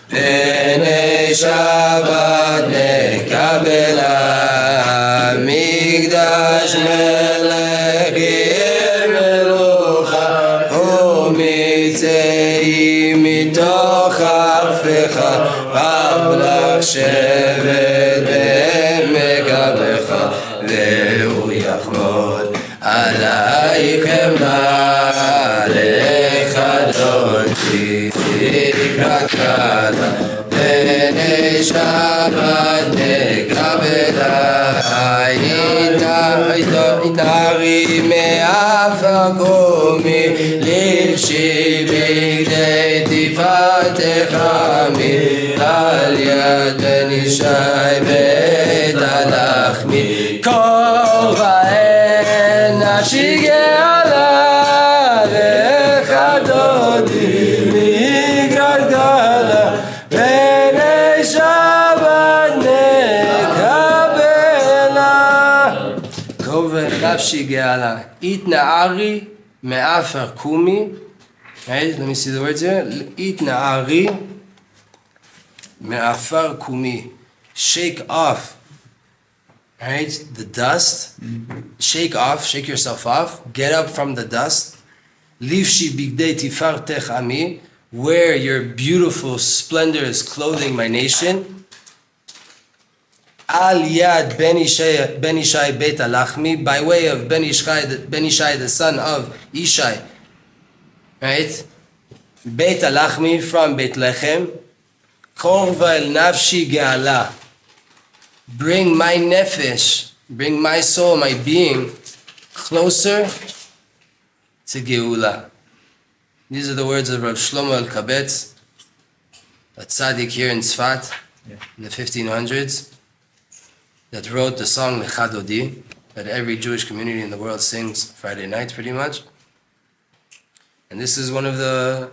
Bnei Shabbat Mekabel Migdash Melech Ir Melucha Umitzei Mitoch Afecha Ablach Shevet B'Mekabecha Ve'u Yachmod Alaichem Na'alech Adonti Tikrakada Bnei Shabbat Mekabel Inari me'afar komi Livshi bigdei tifatecha mi Al yad ben Ishai Beit Alachmi Korva El Nafshi ge'ala Vechadodi migargala Bnei Shabbat Mekabela Korva El Nafshi ge'ala It na'ari me'afar kumi. Right, let me see the words here. It na'ari me'afar kumi. Shake off, right, the dust. Shake off, shake yourself off. Get up from the dust. Livshi bigdei tifartech ami. Wear your beautiful, splendorous clothing, my nation. Al yad ben Ishai Beit Alachmi, by way of Ben Ishai, the son of Ishai. Right? Beit Alachmi from Beit Lechem. Korva El Nafshi ge'ala. Bring my nefesh, bring my soul, my being, closer to Geula. These are the words of Rav Shlomo El-Kabetz, a tzaddik here in Tzfat, in the 1500s, that wrote the song Lechadodi, that every Jewish community in the world sings Friday night, pretty much. And this is the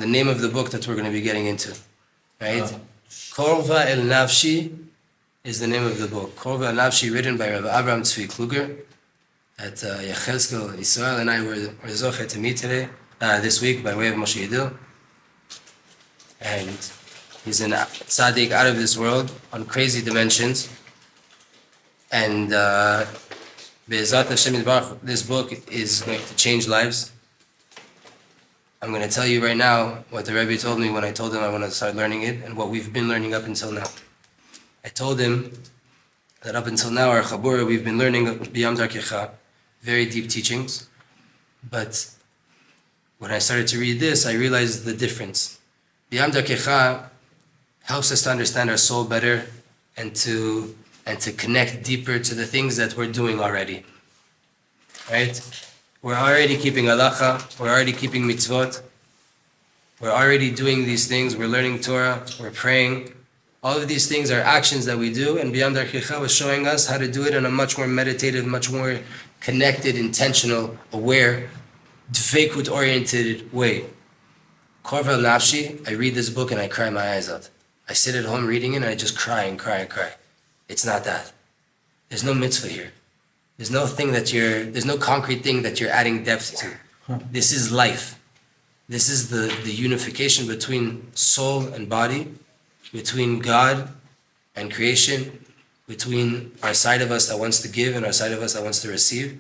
name of the book that we're going to be getting into, right? Korva El Nafshi is the name of the book. Korva El Nafshi, written by Rav Avraham Tzvi Kluger at Yechezkel Israel, and I were zoche to meet today, this week, by way of Moshe Yedil. And he's a tzaddik out of this world, on crazy dimensions. And Be'ezrat Hashem Yitbarach, this book is going to change lives. I'm going to tell you right now what the rabbi told me when I told him I want to start learning it, and what we've been learning up until now. I told him that up until now, our chabura, we've been learning B'yam Darkecha, very deep teachings. But when I started to read this, I realized the difference. B'yam Darkecha helps us to understand our soul better and to connect deeper to the things that we're doing already. Right? We're already keeping halacha, we're already keeping mitzvot, we're already doing these things, we're learning Torah, we're praying. All of these things are actions that we do, and B'yam Darkecha was showing us how to do it in a much more meditative, much more connected, intentional, aware, dveikut-oriented way. Korva El Nafshi, I read this book and I cry my eyes out. I sit at home reading it and I just cry and cry and cry. It's not that. There's no mitzvah here. There's no concrete thing that you're adding depth to. This is life. This is the unification between soul and body, between God and creation, between our side of us that wants to give and our side of us that wants to receive.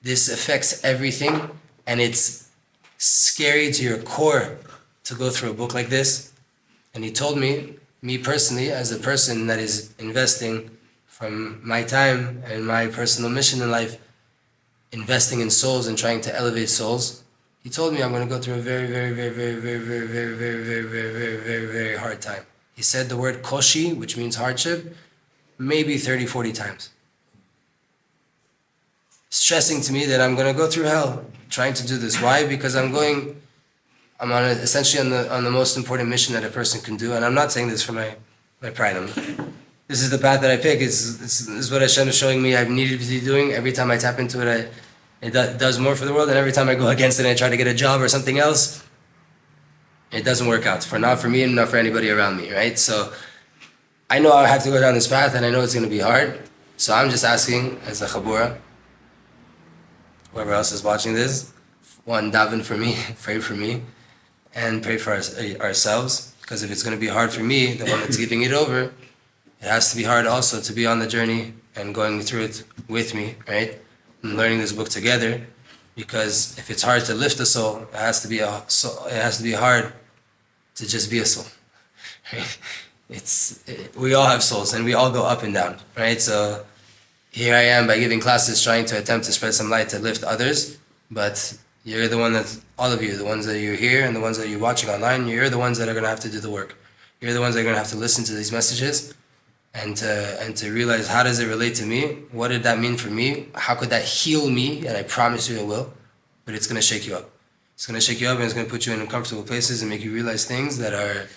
This affects everything, and it's scary to your core to go through a book like this. And he told me personally, as a person that is investing from my time and my personal mission in life, investing in souls and trying to elevate souls, he told me I'm going to go through a very, very, very, very, very, very, very, very, very, very, very, very, very hard time. He said the word koshi, which means hardship, maybe 30, 40 times. Stressing to me that I'm going to go through hell trying to do this. Why? Because I'm essentially on the most important mission that a person can do. And I'm not saying this for my pride. This is the path that I pick. This is what Hashem is showing me I've needed to be doing. Every time I tap into it, it does more for the world. And every time I go against it and I try to get a job or something else, it doesn't work out. Not for me and not for anybody around me, right? So I know I have to go down this path and I know it's going to be hard. So I'm just asking, as a chabura, whoever else is watching this, one, daven for me, pray for me. and pray for ourselves, because if it's going to be hard for me, the one that's giving it over, it has to be hard also to be on the journey and going through it with me, right? And learning this book together, because if it's hard to lift a soul, it has to be hard to just be a soul. Right? We all have souls and we all go up and down, right? So here I am by giving classes trying to attempt to spread some light to lift others, but you're the one that, all of you, the ones that you're here and the ones that you're watching online, you're the ones that are going to have to do the work. You're the ones that are going to have to listen to these messages and to realize, how does it relate to me? What did that mean for me? How could that heal me? And I promise you it will, but it's going to shake you up. It's going to shake you up and it's going to put you in uncomfortable places and make you realize things that are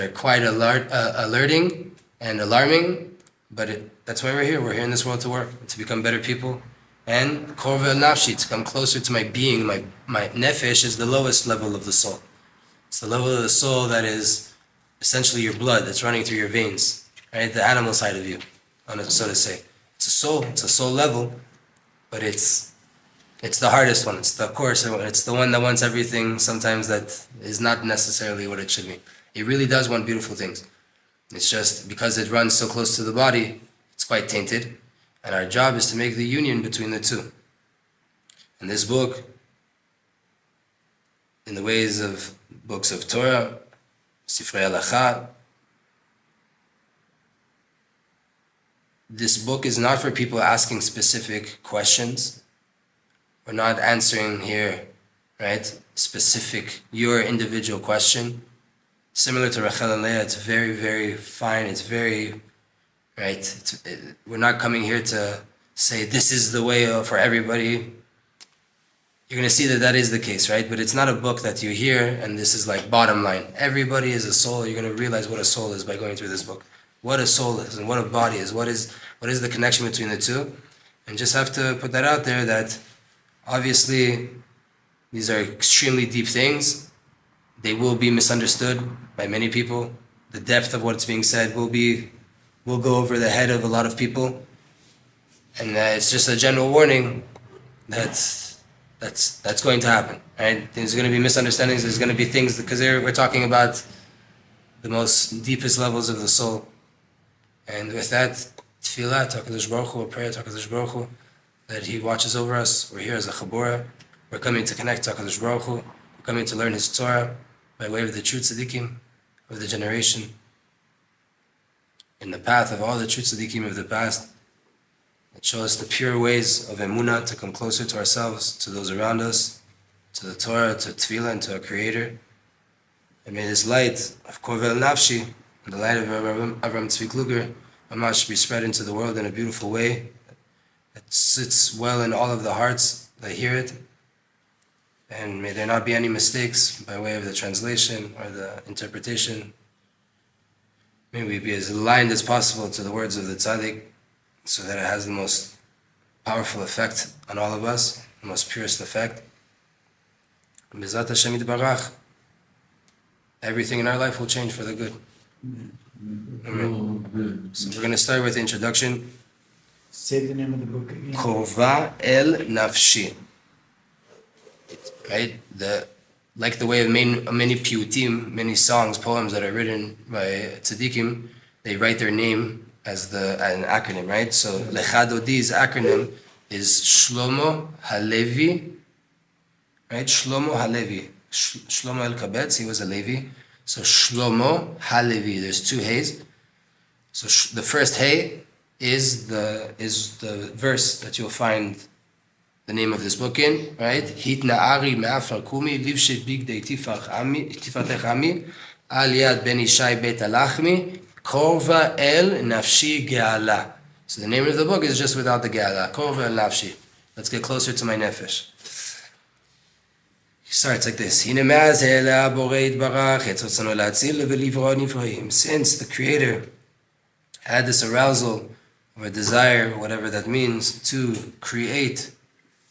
quite alerting and alarming, but that's why we're here. We're here in this world to work, to become better people. And Korva El Nafshi, to come closer to my being. My nefesh is the lowest level of the soul. It's the level of the soul that is essentially your blood that's running through your veins, right? The animal side of you, so to say. It's a soul level, but it's the hardest one. It's the one that wants everything sometimes that is not necessarily what it should be. It really does want beautiful things. It's just because it runs so close to the body, it's quite tainted. And our job is to make the union between the two. And this book, in the ways of books of Torah, Sifrei Halacha, this book is not for people asking specific questions. We're not answering here, right, specific, your individual question. Similar to Rachel and Leah, it's very, very fine. It's very, right? We're not coming here to say this is the way for everybody. You're going to see that is the case, right? But it's not a book that you hear and this is like bottom line. Everybody is a soul. You're going to realize what a soul is by going through this book. What a soul is and what a body is. What is the connection between the two? And just have to put that out there that obviously these are extremely deep things. They will be misunderstood by many people. The depth of what's being said will go over the head of a lot of people. And it's just a general warning that's going to happen, right? There's going to be misunderstandings. There's going to be things, because we're talking about the most deepest levels of the soul. And with that, tefillah, HaKadosh Baruch Hu, a prayer to HaKadosh Baruch Hu, that He watches over us. We're here as a chabura. We're coming to connect to HaKadosh Baruch Hu. We're coming to learn His Torah by way of the true tzaddikim of the generation, in the path of all the true tzaddikim of the past, that show us the pure ways of emunah to come closer to ourselves, to those around us, to the Torah, to tefillah, and to our Creator. And may this light of Korva El Nafshi, and the light of Rav Avraham Tzvi Kluger, mamash, be spread into the world in a beautiful way that sits well in all of the hearts that hear it. And may there not be any mistakes by way of the translation or the interpretation. May we be as aligned as possible to the words of the tzaddik, so that it has the most powerful effect on all of us, the most purest effect. B'ezrat Hashem Yitbarach, everything in our life will change for the good. Amen. So we're going to start with the introduction. Say the name of the book again. Korva El Nafshi. Right? Like the way of many piyutim, many songs, poems that are written by tzaddikim, they write their name as an acronym, right? So Lecha Dodi's acronym is Shlomo Halevi, right? Shlomo Halevi. Shlomo El Kabetz, he was a Levi. So Shlomo Halevi. There's two Heys. So the first Hey is the verse that you'll find the name of this book in, right? Hitna'ari me'afar kumi livshe bigdei tifatech ami al yad ben Ishai bet alachmi Korva El Nafshi Ge'ala. So the name of the book is just without the Ge'ala. Korva El Nafshi. Let's get closer to my nefesh. He starts like this. Since the Creator had this arousal or desire, whatever that means, to create,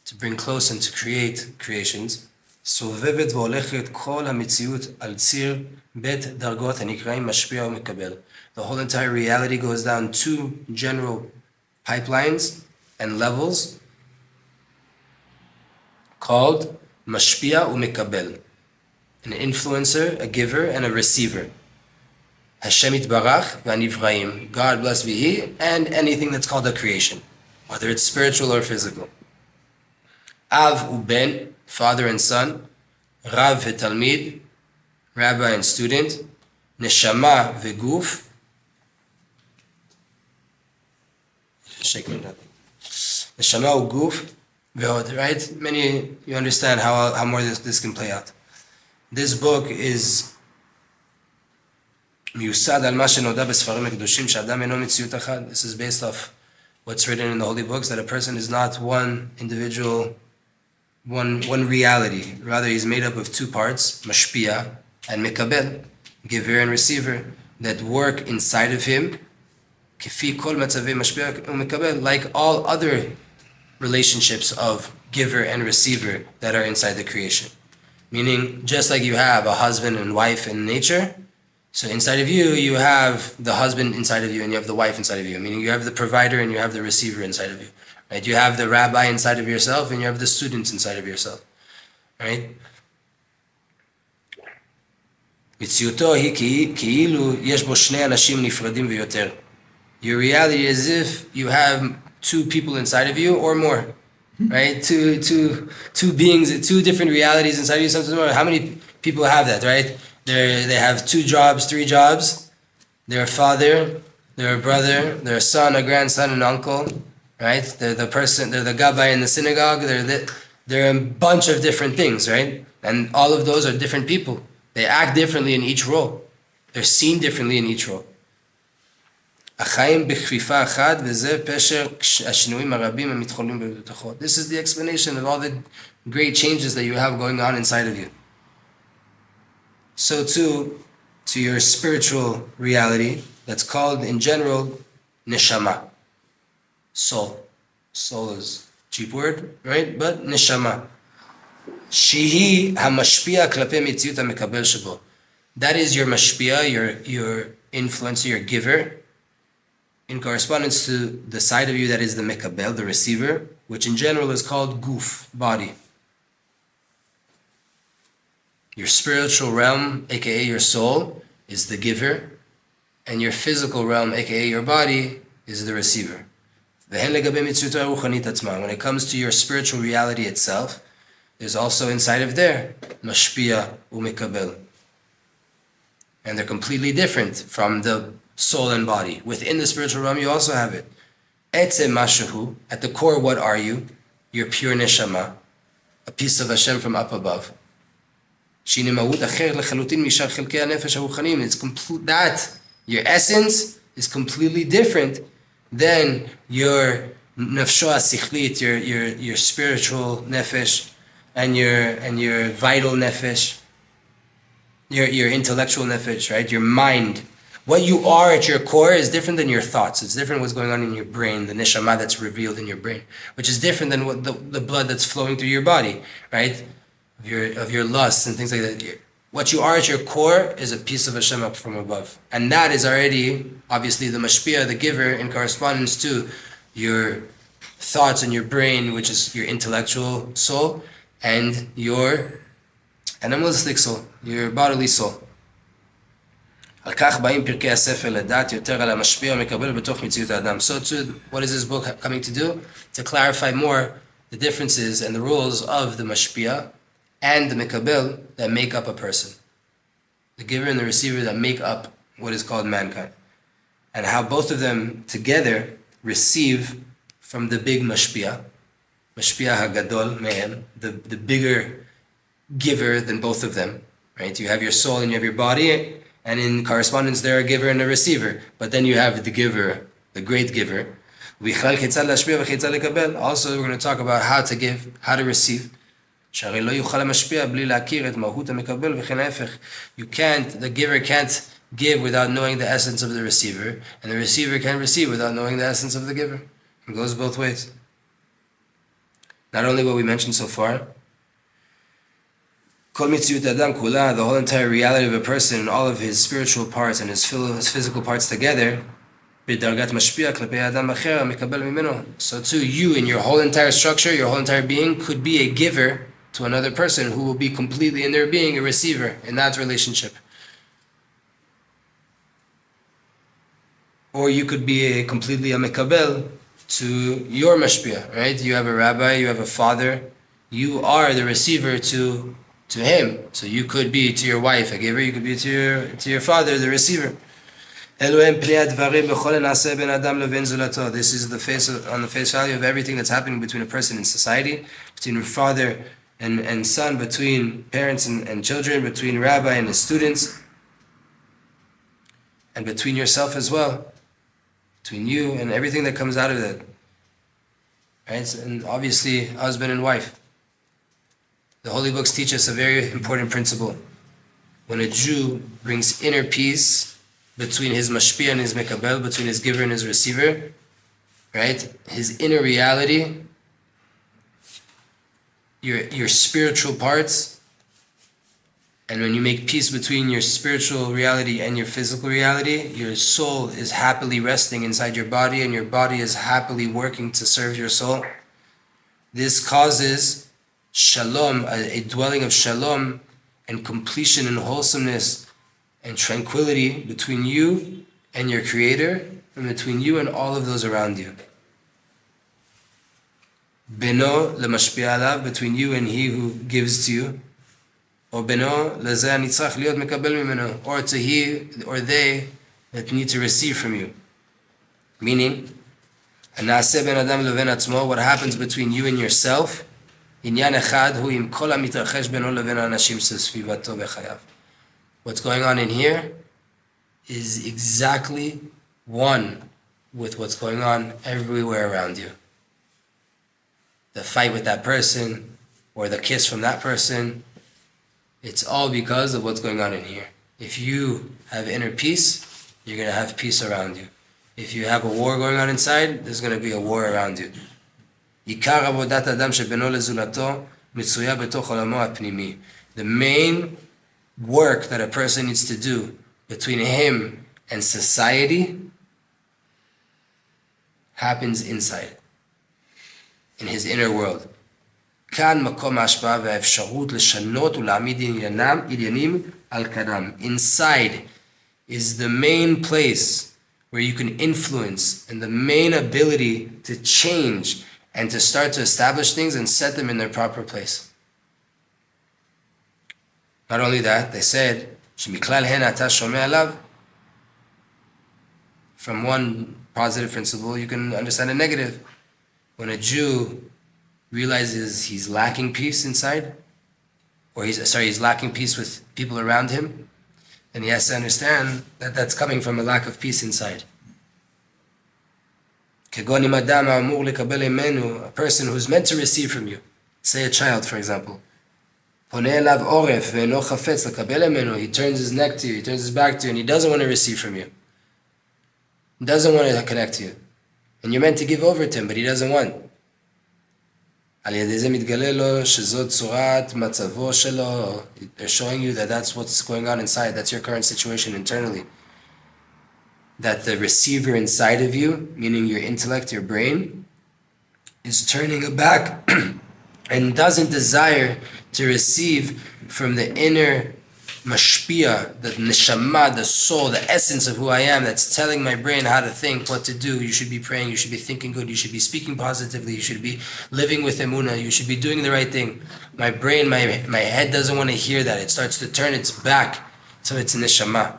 to bring close and to create creations, סובבת והולכת כל המציאות על ציר בית דרגות הנקראים משפיע ומקבל. The whole entire reality goes down two general pipelines and levels called Mashpia ומקבל. an influencer, a giver, and a receiver. Hashem Yitbarach v'Anivraim, God blessed be He, and anything that's called a creation, whether it's spiritual or physical. Av uben, father and son. Rav v'Talmid, rabbi and student. Neshama v'Guf. Neshama v'Guf v'Hod. Right? You understand how more this can play out. This book is מיוסד על מה שנודע בספרים הקדושים שאדם אינו מציאות אחת. This is based off what's written in the holy books, that a person is not one individual, one reality. Rather, he's made up of two parts, Mashpia and Mekabel, giver and receiver, that work inside of him, כפי כל מצבי משפיע ומקבל, like all other relationships of giver and receiver that are inside the creation. Meaning, just like you have a husband and wife in nature, so inside of you, you have the husband inside of you and you have the wife inside of you. Meaning you have the provider and you have the receiver inside of you. Right? You have the rabbi inside of yourself and you have the students inside of yourself. Right? מציאותו היא כאילו יש בו שני אנשים נפרדים ויותר. Your reality is if you have two people inside of you or more. Right? Two beings, two different realities inside of you. Something more. How many people have that, right? They have 2 jobs, 3 jobs. They're a father, they're a brother, they're a son, a grandson, an uncle, right? They're the rabbi in the synagogue. They're a bunch of different things, right? And all of those are different people. They act differently in each role. They're seen differently in each role. This is the explanation of all the great changes that you have going on inside of you. So too, to your spiritual reality, that's called in general, neshama. Soul. Soul is a cheap word, right? But neshama. Shihi ha-mashpia klape mitziut ha-mekabel shabo. That is your mashpia, your influencer, your giver, in correspondence to the side of you that is the mekabel, the receiver, which in general is called guf, body. Your spiritual realm, aka your soul, is the giver, and your physical realm, aka your body, is the receiver. When it comes to your spiritual reality itself, there's also inside of there, Mashpia u'Mekabel. And they're completely different from the soul and body. Within the spiritual realm, you also have it. Etzem mashahu, at the core, what are you? You're pure neshama, a piece of Hashem from up above. It's complete, that your essence is completely different than your nafsho sichlit, your spiritual nefesh, and your vital nefesh, your intellectual nefesh, right? Your mind. What you are at your core is different than your thoughts. It's different what's going on in your brain, the neshama that's revealed in your brain, which is different than what the blood that's flowing through your body, right? Of your lusts and things like that. What you are at your core is a piece of Hashem up from above. And that is already, obviously, the Mashpia, the giver, in correspondence to your thoughts and your brain, which is your intellectual soul, and your animalistic soul, your bodily soul. So too, what is this book coming to do? To clarify more the differences and the rules of the Mashpia and the Mekabel that make up a person. The giver and the receiver that make up what is called mankind. And how both of them together receive from the big Mashpia. Mashpia HaGadol Mehem, the bigger giver than both of them. Right? You have your soul and you have your body, and in correspondence they're a giver and a receiver. But then you have the giver, the great giver. Also we're going to talk about how to give, how to receive. You can't, the giver can't give without knowing the essence of the receiver, and the receiver can't receive without knowing the essence of the giver. It goes both ways. Not only what we mentioned so far, the whole entire reality of a person and all of his spiritual parts and his physical parts together, so too, you in your whole entire structure, your whole entire being, could be a giver to another person who will be completely in their being a receiver in that relationship. Or you could be completely a Mekabel to your Mashpia, right? You have a rabbi, you have a father, you are the receiver to him. So you could be to your wife a giver, you could be to your father the receiver. This is on the face value of everything that's happening between a person and society, between a father and son, between parents and children, between rabbi and his students, and between yourself as well, between you and everything that comes out of that. Right? And obviously, husband and wife. The holy books teach us a very important principle. When a Jew brings inner peace between his Mashpia and his Mekabel, between his giver and his receiver, right? His inner reality, your spiritual parts, and when you make peace between your spiritual reality and your physical reality, your soul is happily resting inside your body, and your body is happily working to serve your soul. This causes shalom, a dwelling of shalom and completion and wholesomeness and tranquility between you and your Creator, and between you and all of those around you. Beno lemashpia alav, between you and he who gives to you, or beno lezeh anitzach liot mekabel mimeno, or to he or they that need to receive from you. Meaning, anaseh ben adam leven atzmo, what happens between you and yourself, inyan echad hu im kol hamitrachesh beno leven anashim sesvivato bechayav. What's going on in here is exactly one with what's going on everywhere around you. The fight with that person, or the kiss from that person, it's all because of what's going on in here. If you have inner peace, you're going to have peace around you. If you have a war going on inside, there's going to be a war around you. The main work that a person needs to do between him and society happens inside, in his inner world. Inside is the main place where you can influence, and the main ability to change and to start to establish things and set them in their proper place. Not only that, they said, from one positive principle, you can understand a negative. When a Jew realizes he's lacking peace inside, or he's lacking peace with people around him, then he has to understand that that's coming from a lack of peace inside. A person who's meant to receive from you, say a child, for example, he turns his neck to you, he turns his back to you, and he doesn't want to receive from you. He doesn't want to connect to you. And you're meant to give over to him, but he doesn't want. They're showing you that that's what's going on inside. That's your current situation internally. That the receiver inside of you, meaning your intellect, your brain, is turning a back and doesn't desire to receive from the inner Mashpia, the neshama, the soul, the essence of who I am, that's telling my brain how to think, what to do. You should be praying, you should be thinking good, you should be speaking positively, you should be living with emunah, you should be doing the right thing. My brain, my head doesn't want to hear that. It starts to turn its back to its neshama.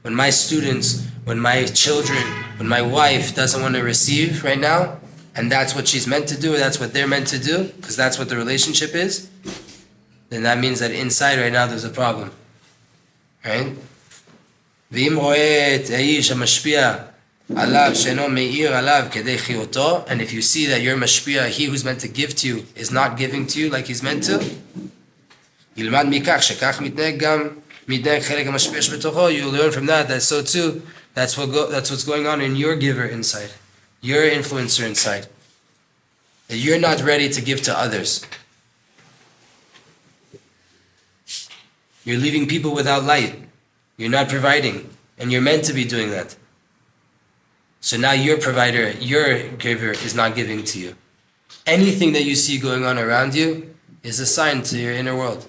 When my students, when my children, when my wife doesn't want to receive right now, and that's what she's meant to do, or that's what they're meant to do, because that's what the relationship is, then that means that inside right now there's a problem. Right? And if you see that your Mashpia, he who's meant to give to you, is not giving to you like he's meant to, you'll learn from that so too, that's what's going on in your giver inside, your influencer inside. That you're not ready to give to others. You're leaving people without light. You're not providing. And you're meant to be doing that. So now your provider, your giver is not giving to you. Anything that you see going on around you is assigned to your inner world.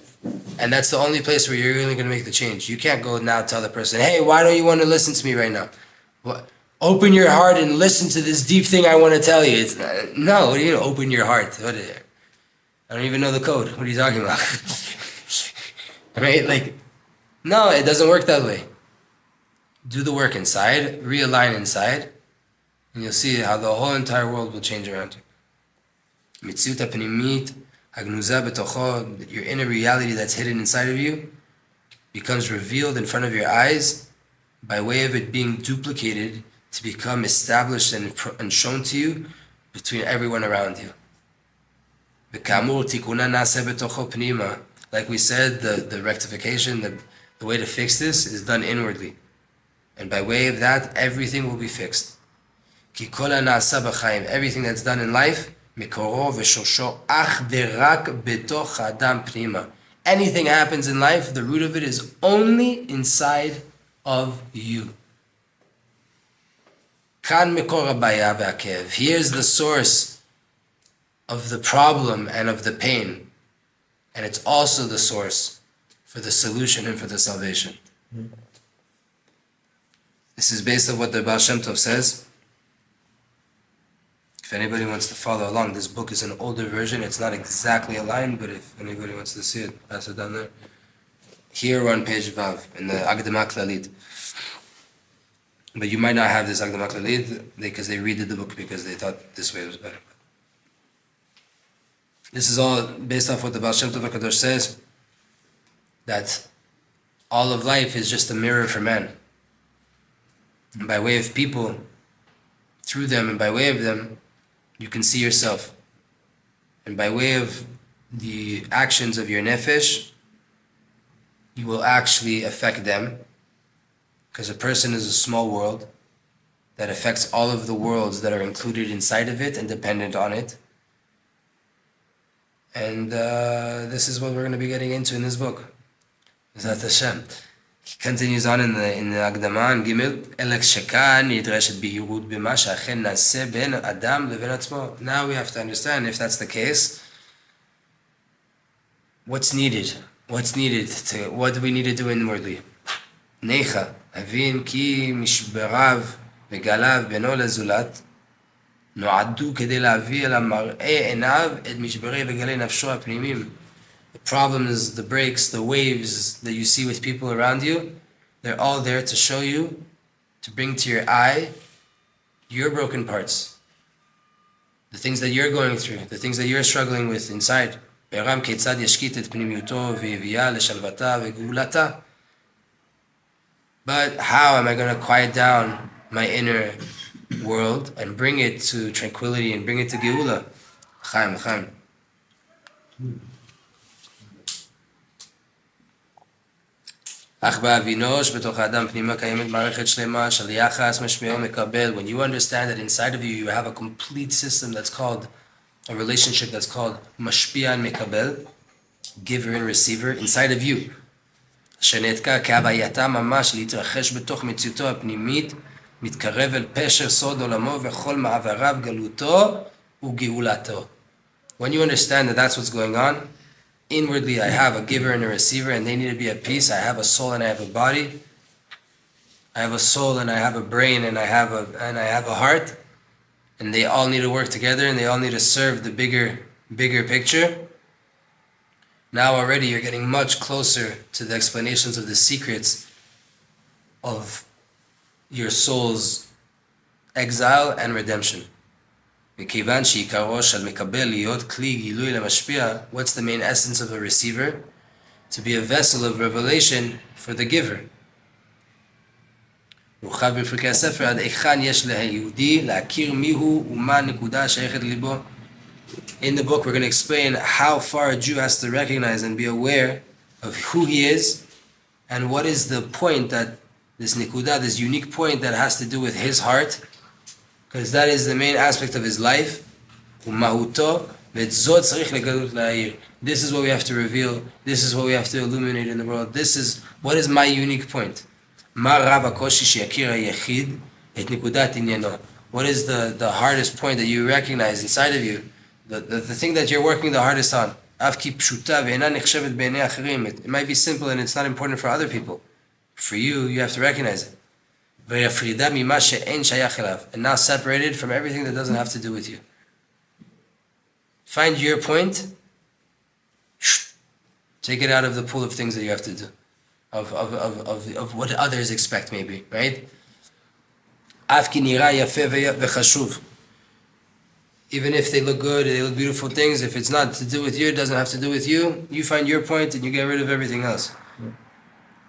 And that's the only place where you're really going to make the change. You can't go now tell the person, hey, why don't you want to listen to me right now? What? Open your heart and listen to this deep thing I want to tell you. It's not, no, what do you mean, open your heart? I don't even know the code. What are you talking about? Right? Like, no, it doesn't work that way. Do the work inside, realign inside, and you'll see how the whole entire world will change around you. Mitziut hapnimit hagnuza betocho, your inner reality that's hidden inside of you, becomes revealed in front of your eyes by way of it being duplicated to become established and shown to you between everyone around you. Like we said, the rectification, the way to fix this is done inwardly. And by way of that, everything will be fixed. Everything that's done in life, anything happens in life, the root of it is only inside of you. Here's the source of the problem and of the pain. And it's also the source for the solution and for the salvation. This is based on what the Baal Shem Tov says. If anybody wants to follow along, this book is an older version. It's not exactly aligned, but if anybody wants to see it, pass it down there. Here we're on page Vav, in the Agdama Klalit. But you might not have this Agdama Klalit because they redid the book because they thought this way was better. This is all based off what the Baal Shem Tov HaKadosh says, that all of life is just a mirror for man. And by way of people, through them and by way of them, you can see yourself. And by way of the actions of your nefesh, you will actually affect them. Because a person is a small world that affects all of the worlds that are included inside of it and dependent on it. And this is what we're going to be getting into in this book. Zat Hashem. He continues on in the Akdama and Gimel. Elek shekan nidreshet bihirut b'ma she'achen naseh ben adam leben atzmo. Now we have to understand, if that's the case, what's needed? What do we need to do inwardly? Necha, avin ki mishberav v'galav beno lezulat נועדו כדי להביא אל המראה עיניו את משברי וגלי נפשו הפנימיים. The problem is the breaks, the waves that you see with people around you, they're all there to show you, to bring to your eye, your broken parts. The things that you're going through, the things that you're struggling with inside. ברם כיצד ישקיט את פנימיותו ויביאה לשלוותה וגאולתה. But how am I going to quiet down my inner world and bring it to tranquility and bring it to Geula? Chaim. אך באבינוש בתוך האדם פנימה קיימת מערכת שלמה של יחס משפיע ומקבל. When you understand that inside of you have a complete system that's called, a relationship that's called Mashpia and Mekabel, giver and receiver, inside of you. שנעתקה כהווייתה ממש להתרחש בתוך מציאותו הפנימית, מתקרב אל פשר סוד עולמו וכל מעבריו גלותו וגאולתו. When you understand that that's what's going on, inwardly I have a giver and a receiver and they need to be at peace. I have a soul and I have a body. I have a soul and I have a brain and I have a heart. And they all need to work together and they all need to serve the bigger picture. Now already you're getting much closer to the explanations of the secrets of your soul's exile and redemption. מכיוון שעיקרו של מקבל להיות כלי גילוי למשפיע, what's the main essence of a receiver? To be a vessel of revelation for the giver. מורחב בפרקי הספר, עד היכן יש ליהודי להכיר מיהו ומה הנקודה השייכת לליבו. In the book we're going to explain how far a Jew has to recognize and be aware of who he is and what is the point that this nikuda, this unique point that has to do with his heart, because that is the main aspect of his life. This is what we have to reveal. This is what we have to illuminate in the world. This is what is my unique point. What is the hardest point that you recognize inside of you? The thing that you're working the hardest on. It might be simple and it's not important for other people. For you, you have to recognize it. And now separated from everything that doesn't have to do with you. Find your point. Take it out of the pool of things that you have to do. Of what others expect, maybe, right? Even if they look good, they look beautiful things, if it's not to do with you, it doesn't have to do with you, you find your point and you get rid of everything else.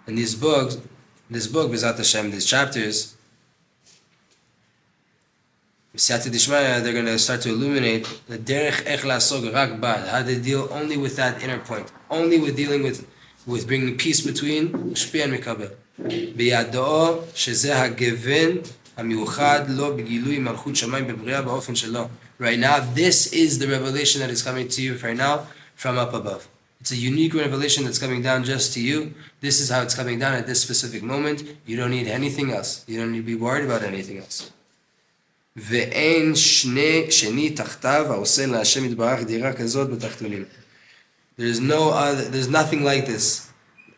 In this book, B'ezrat Hashem, these chapters, they're going to start to illuminate the derech ech la'asog rak bad, how to deal only with that inner point, only with dealing with bringing peace between Mashpia and Mekabel. B'yadoo shezeh ha'geven ha'miuchad lo b'gilui malchut shamayim b'briya ba'ofen shelo. Right now, this is the revelation that is coming to you right now from up above. It's a unique revelation that's coming down just to you. This is how it's coming down at this specific moment. You don't need anything else. You don't need to be worried about anything else. Ve'en sheni tachtav ha'oseh la'Hashem yitbarach dira kazot b'tachtonim. There's nothing like this.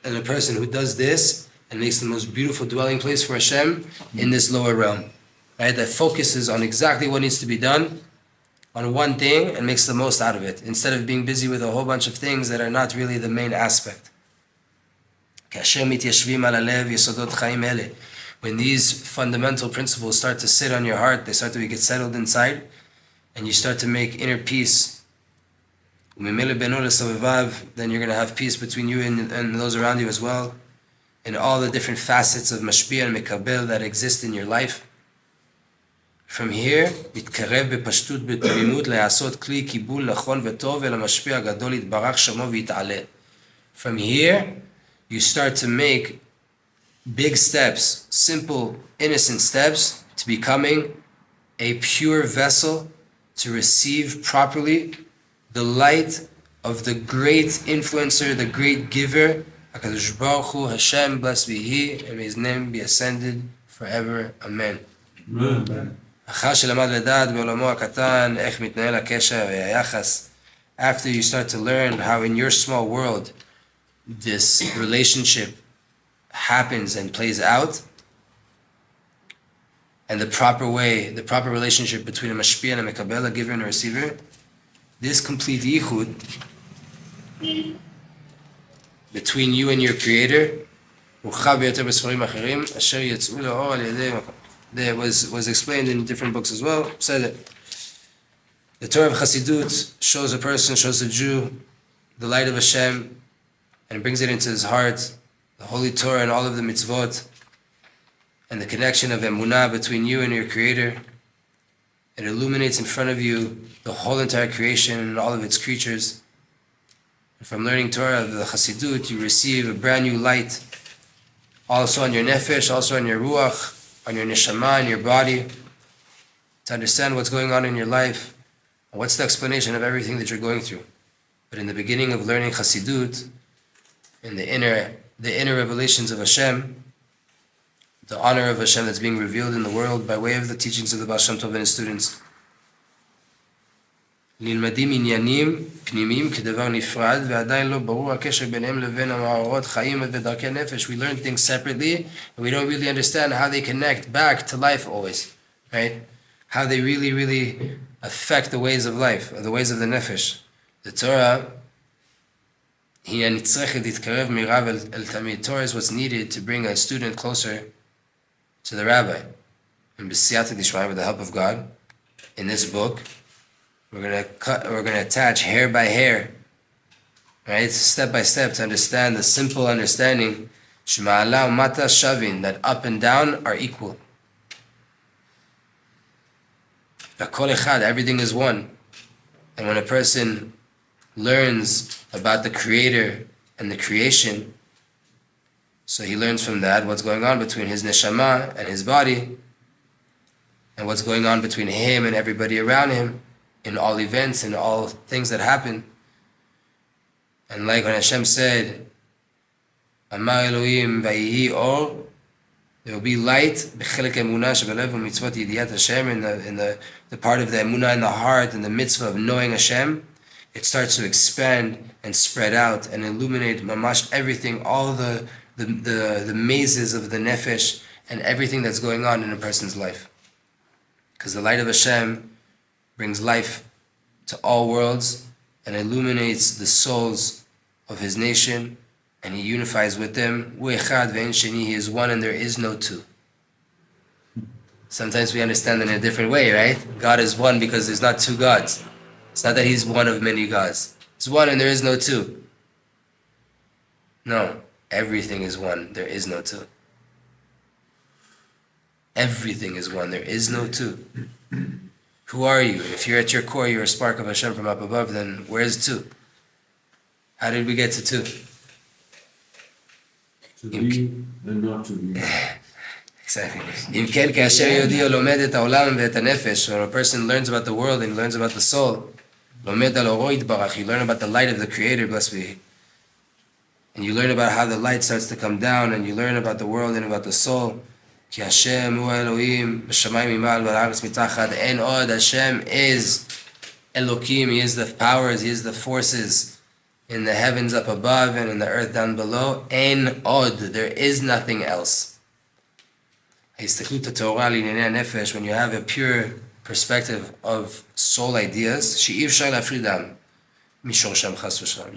And a person who does this and makes the most beautiful dwelling place for Hashem in this lower realm. Right? That focuses on exactly what needs to be done, on one thing, and makes the most out of it, instead of being busy with a whole bunch of things that are not really the main aspect. When these fundamental principles start to sit on your heart, they start to get settled inside, and you start to make inner peace, then you're going to have peace between you and those around you as well, and all the different facets of Mashpia and Mekabel that exist in your life. From here, מתקרב בפשטות בתמימות לעשות כלי קיבול נכון וטוב אל המשפיע הגדול יתברך שמו ויתעלה. From here, you start to make big steps, simple, innocent steps to becoming a pure vessel to receive properly the light of the great influencer, the great giver, HaKadosh Baruch Hu, Hashem, blessed be He, and may His name be ascended forever. Amen. Amen. After you start to learn how in your small world this relationship happens and plays out, and the proper relationship between a Mashpia and a Mekabel, a giver and a receiver, this complete yichud between you and your Creator, that was explained in different books as well, said that the Torah of Chassidut shows a Jew, the light of Hashem, and brings it into his heart, the Holy Torah and all of the mitzvot, and the connection of emunah between you and your Creator. It illuminates in front of you the whole entire creation and all of its creatures. And from learning Torah of the Chassidut, you receive a brand new light, also on your nefesh, also on your ruach, on your neshama, in your body, to understand what's going on in your life, and what's the explanation of everything that you're going through. But in the beginning of learning Chassidut, in the inner revelations of Hashem, the honor of Hashem that's being revealed in the world by way of the teachings of the Baal Shem Tov and his students, נלמדים עניינים פנימיים כדבר נפרד ועדיין לא ברור הקשר ביניהם לבין המאורעות חיים ודרכי נפש. We learn things separately and we don't really understand how they connect back to life always, right? How they really affect the ways of life, or the ways of the nefesh. The Torah היא הנצרכת להתקרב מרב אל תלמיד. Torah is what's needed to bring a student closer to the rabbi. And b'siyata d'shmaya, with the help of God, in this book, we're going to attach hair by hair, right, step by step, to understand the simple understanding, Shema'ala umata shavin, that up and down are equal. Kol echad, everything is one. And when a person learns about the Creator and the creation, so he learns from that what's going on between his neshama and his body, and what's going on between him and everybody around him, in all events and all things that happen. And like when Hashem said, Amar Elohim vayihi or, there will be light, b'chelek emunah shebelev u'mitzvot yidiyat Hashem, in the part of the emunah in the heart and the mitzvah of knowing Hashem. it starts to expand and spread out and illuminate mamash everything, all the mazes of the nefesh and everything that's going on in a person's life. Because the light of Hashem brings life to all worlds and illuminates the souls of his nation, and he unifies with them. Hu echad ve'en sheni, he is one and there is no two. Sometimes we understand it in a different way, right? God is one because there's not two gods. It's not that he's one of many gods. He's one and there is no two. No, everything is one, there is no two. Everything is one, there is no two. Who are you? If you're at your core, you're a spark of Hashem from up above, then where's two? How did we get to two? To be and not to be. Exactly. When a person learns about the world and he learns about the soul, you learn about the light of the Creator, blessed be He. And you learn about how the light starts to come down, and you learn about the world and about the soul. Hashem is Elohim, He is the powers, He is the forces in the heavens up above and in the earth down below. Ein od, there is nothing else. When you have a pure perspective of soul ideas, you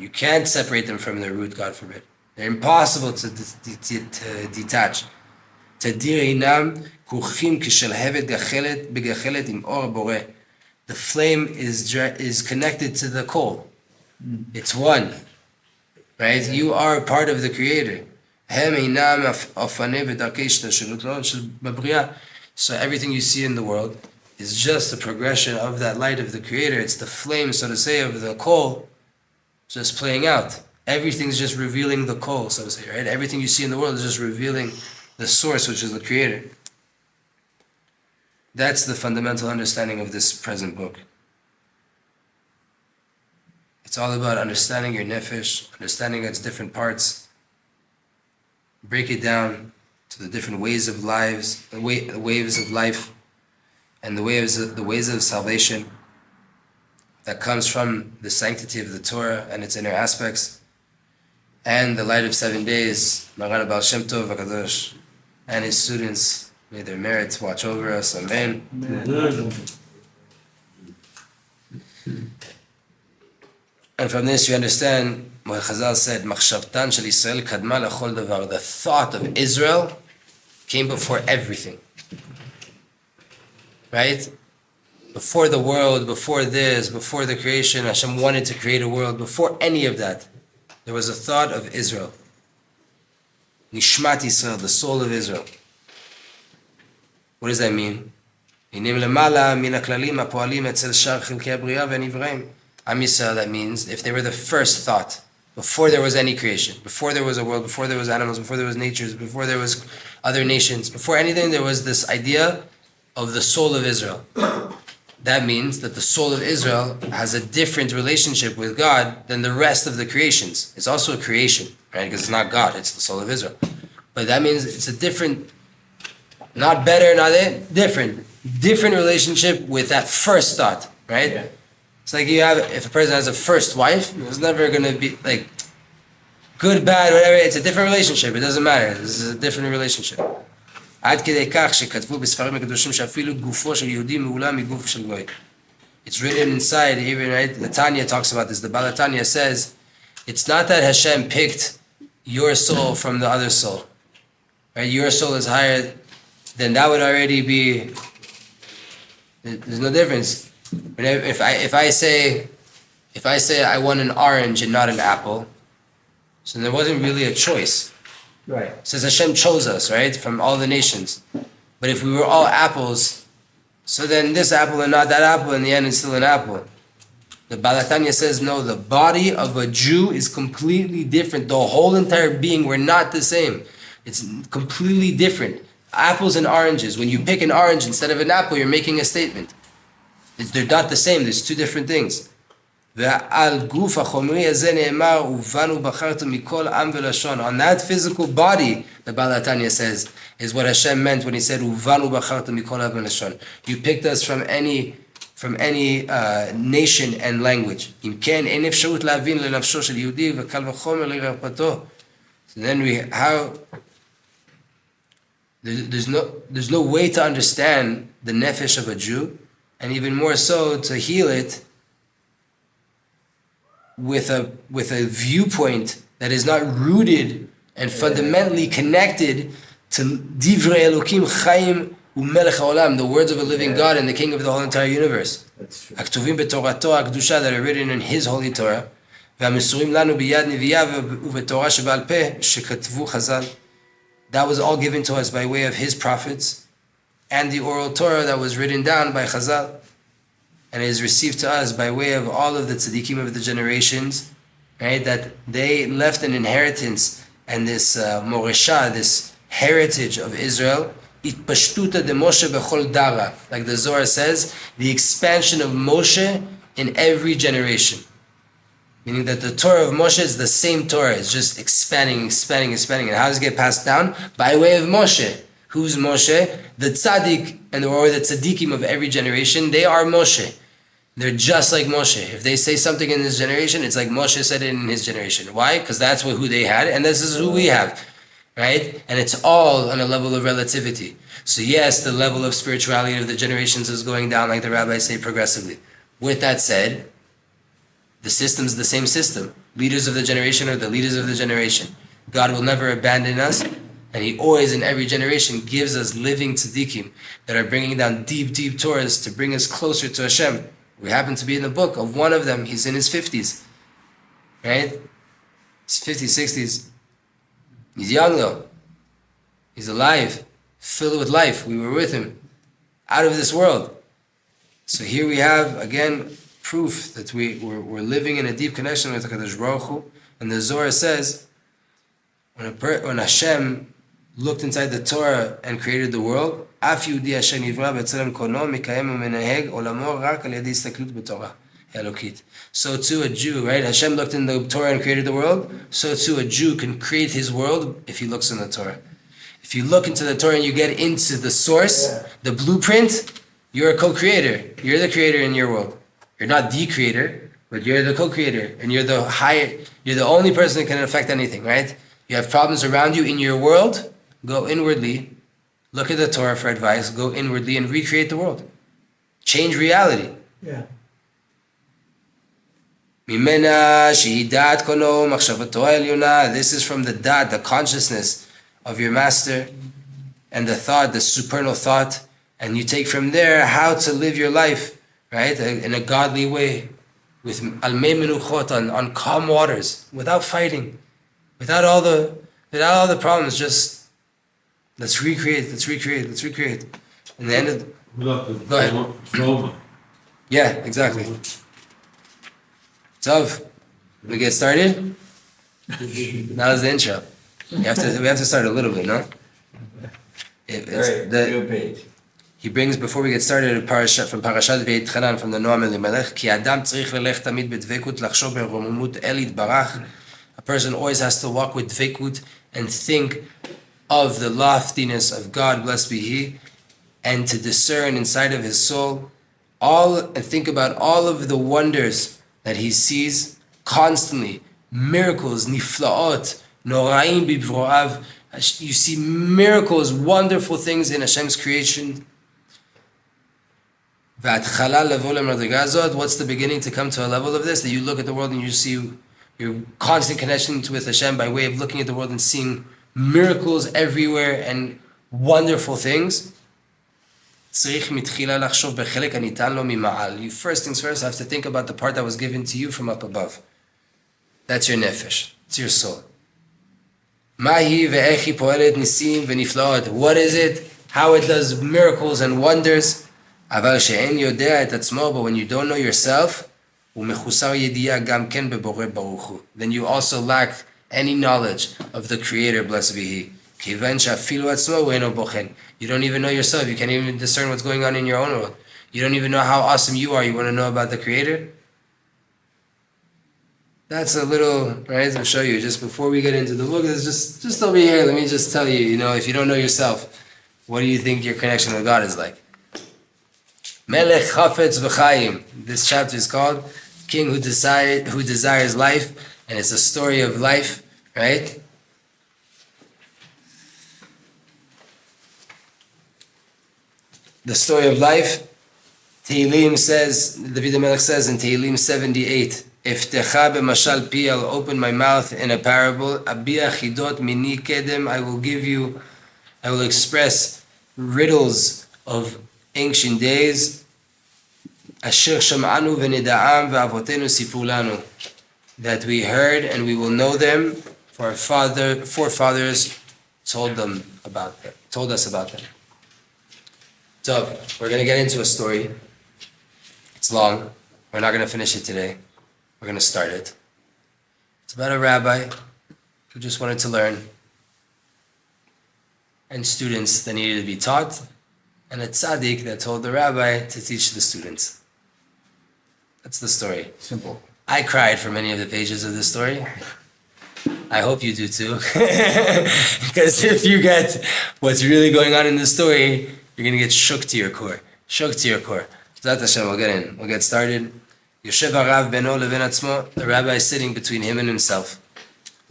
can't separate them from their root, God forbid. They're impossible to detach. The flame is connected to the coal. It's one. Right? You are part of the Creator. So everything you see in the world is just a progression of that light of the Creator. It's the flame, so to say, of the coal just playing out. Everything's just revealing the coal, so to say, right? Everything you see in the world is just revealing the source, which is the Creator. That's the fundamental understanding of this present book. It's all about understanding your nefesh, understanding its different parts. Break it down to the different ways of lives, the waves of life, and the ways of salvation that comes from the sanctity of the Torah and its inner aspects, and the light of 7 days, Maran Baal Shem Tov HaKadosh, and his students. May their merits watch over us. Amen. And from this you understand what Chazal said, Machshavtan shel Yisrael kadma lechol davar. The thought of Israel came before everything. Right? Before the world, before this, before the creation, Hashem wanted to create a world. Before any of that, there was a thought of Israel. Nishmat Yisrael, the soul of Israel. What does that mean? Am Yisrael, that means if they were the first thought, before there was any creation, before there was a world, before there was animals, before there was natures, before there was other nations, before anything, there was this idea of the soul of Israel. That means that the soul of Israel has a different relationship with God than the rest of the creations. It's also a creation, right? Because it's not God, it's the soul of Israel. But that means it's a different, not better, not it, different relationship with that first thought, right? Yeah. It's like if a person has a first wife, it's never going to be like good, bad, whatever. It's a different relationship. It doesn't matter. This is a different relationship. It's written inside, even, right? The Tanya talks about this. The Baal Tanya says, it's not that Hashem picked your soul from the other soul. Right? Your soul is higher, then that would already be, there's no difference. If I say I want an orange and not an apple, so there wasn't really a choice. Right. It says Hashem chose us, right, from all the nations. But if we were all apples, so then this apple and not that apple, in the end it's still an apple. The Baal Tanya says no, the body of a Jew is completely different. The whole entire being, we're not the same. It's completely different. Apples and oranges. When you pick an orange instead of an apple, you're making a statement. They're not the same. There's two different things. On that physical body, the Baal Tanya says, is what Hashem meant when he said, you picked us from any from any nation and language. So then there's no way to understand the nefesh of a Jew, and even more so to heal it with a viewpoint that is not rooted and fundamentally connected to Divrei Elokim Chaim Umelech HaOlam, the words of a living God and the King of the whole entire universe. That's true. Haktuvim b'Torato HaKdusha, that are written in His holy Torah. V'hamisurim lanu biyad neviyav u'v'Torah sheba'al peh shekatvu Chazal. That was all given to us by way of His prophets and the oral Torah that was written down by Chazal. And it is received to us by way of all of the tzaddikim of the generations, right? That they left an inheritance and this moresha, this heritage of Israel, itpashtuta de Moshe bechol dara, like the Zohar says, the expansion of Moshe in every generation. Meaning that the Torah of Moshe is the same Torah, it's just expanding. And how does it get passed down? By way of Moshe. Who's Moshe? The tzaddik, or the tzaddikim of every generation, they are Moshe. They're just like Moshe. If they say something in this generation, it's like Moshe said it in his generation. Why? Because that's who they had, and this is who we have. Right? And it's all on a level of relativity. So yes, the level of spirituality of the generations is going down, like the rabbis say, progressively. With that said, the system's the same system. Leaders of the generation are the leaders of the generation. God will never abandon us, and He always, in every generation, gives us living tzaddikim that are bringing down deep, deep Torahs to bring us closer to Hashem. We happen to be in the book of one of them. He's in his 50s. Right? He's 50s, 60s. He's young though. He's alive, filled with life. We were with him, out of this world. So here we have, again, proof that we're living in a deep connection with HaKadosh Baruch Hu. And the Zohar says, when Hashem looked inside the Torah and created the world, אף יהודי אשר נברא בצלם קונו מקיים ומנהג עולמו רק על ידי הסתכלות בתורה אלוקית. So too a Jew, right? Hashem looked in the Torah and created the world. So too a Jew can create his world if he looks in the Torah. If you look into the Torah and you get into the source, the blueprint, you're a co-creator. You're the creator in your world. You're not the creator, but you're the co-creator, and you're the only person that can affect anything, right? You have problems around you in your world, go inwardly, look at the Torah for advice, go inwardly and recreate the world. Change reality. Yeah. This is from the dat, the consciousness of your master, and the thought, the supernal thought, and you take from there how to live your life, right, in a godly way, with almei menuchot, on calm waters, without fighting, without all the problems. Just let's recreate. And the end of go ahead. Trauma. Yeah, exactly. So, we get started. Now is the intro. We have to start a little bit, no? He brings, before we get started, a parasha from Parashat Beit Chanan from the Noam Elimelech. Ki Adam tzrich lelech tamid b'dvekut lachshov beromimut el yitbarach. A person always has to walk with dvekut and think of the loftiness of God, blessed be He, and to discern inside of his soul and think about all of the wonders that he sees constantly, miracles, niflaot, noraim bivroav. You see miracles, wonderful things in Hashem's creation. What's the beginning to come to a level of this? That you look at the world and you see your constant connection with Hashem by way of looking at the world and seeing miracles everywhere and wonderful things. You first things first have to think about the part that was given to you from up above. That's your nefesh. It's your soul. What is it? How it does miracles and wonders. But when you don't know yourself, then you also lack any knowledge of the Creator, blessed be He. You don't even know yourself. You can't even discern what's going on in your own world. You don't even know how awesome you are. You want to know about the Creator? That's a little, right? I'll show you just before we get into the book. Just over here. Let me just tell you, if you don't know yourself, what do you think your connection with God is like? Melech Chafetz V'chaim. This chapter is called King who desires life, and it's a story of life, right? The story of life. Tehillim says, David HaMelech says in Tehillim 78, Iftecha b'mashal pi, I'll open my mouth in a parable. Abia chidot mini kedem, I will express riddles of ancient days. Asher sham'anu v'nida'am v'avotenu sipur lanu, that we heard and we will know them, for our forefathers told us about them. So, we're going to get into a story. It's long. We're not going to finish it today. We're going to start it. It's about a rabbi who just wanted to learn, and students that needed to be taught, and a tzaddik that told the rabbi to teach the students. That's the story. Simple. I cried for many of the pages of this story. I hope you do too. Because if you get what's really going on in the story, you're going to get shook to your core. Shook to your core. Zat Hashem, we'll get in. We'll get started. Yoshev harav beno levin atzmo. The rabbi is sitting between him and himself.